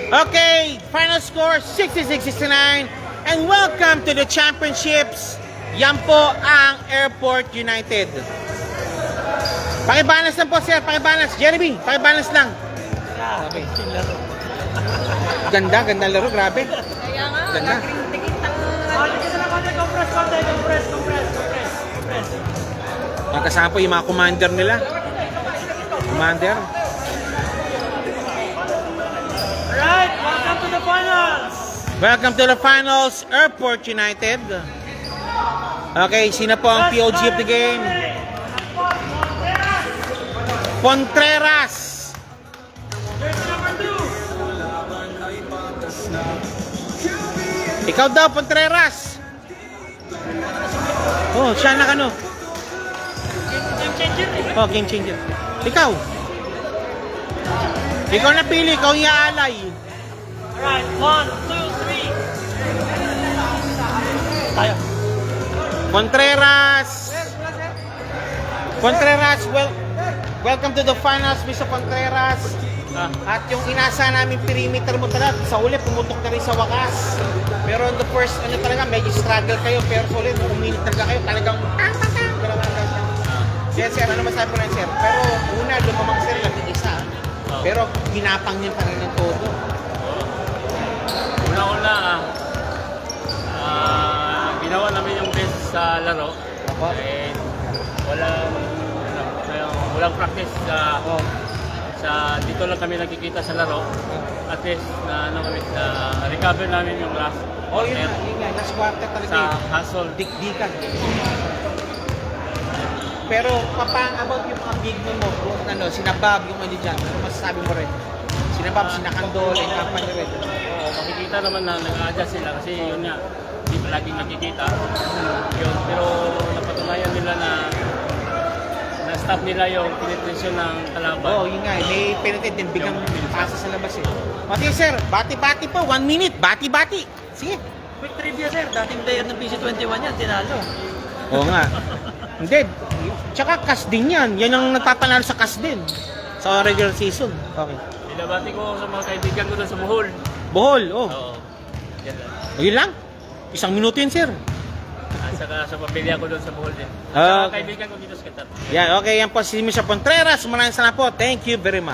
Okay, final score 66-69. And welcome to the championships. Yan po ang Airport United. Pakibalance lang po sir, pakibalance. Jeremy, pakibalance lang. Okay. Ganda laro, grabe. Kaya nga, Ganda. Magkasama po yung mga commander nila. Commander. Alright, welcome to the finals! Welcome to the finals, Airport United. Okay, sino po ang POG of the game? Contreras. Jersey number 2! Ikaw daw, Contreras. Oh, siya na ano? Game changer eh. Oh, game changer. Ikaw. Ikaw na pili, ikaw yung iaalay. Alright, 1, 2, 3. Tayo. Contreras. Contreras, welcome to the finals, Mr. Contreras. At yung inasa namin perimeter mo talaga, sa uli pumutok na rin sa wakas. Pero on the first, talaga, medyo struggle kayo. Pero sa uli, uminit talaga kayo, talagang Yes, sir, ano masabi po na sir? Pero una, lumamang sir, nag-isa. Pero ginapang niya pa rin ng todo. Una-una, ginawa namin yung best sa laro. And walang practice sa dito lang kami nakikita sa laro. At least na recover namin yung last Oh, yun quarter nga, last quarter talaga. sa hustle. Dikdikan. Pero papang about yung mga big mo, kung ano, sinabab yung ano dyan, ano masasabi mo rin? Sinabab, sinakandol, and company rin. Oo, makikita naman na nag-a-adjust sila kasi yun nga, hindi palaging nakikita. Yun, pero napatunayan nila na stop nila yung penetration ng kalaban. Oo, yun nga, may penalty din, bigang pasa sa labas eh. Okay sir, bati-bati po, 1 minute, bati-bati. Sige. Quick trivia sir, dating player ng PC21 yan, tinalo. Oo nga. Hindi, tsaka kas din yan. Yan ang nagpapanalo sa kas din. Sa regular season. Okay. Binabati ko sa mga kaibigan ko doon sa Bohol. Bohol, oh. Oo. Yan lang. O yun lang. 1 minuto yun, sir. At saka sa pamilya ko doon sa Bohol din. Ah, Sa mga kaibigan ko dito sa Qatar. Yan, okay. Yan po si Mr. Contreras. Maraming salamat po. Thank you very much.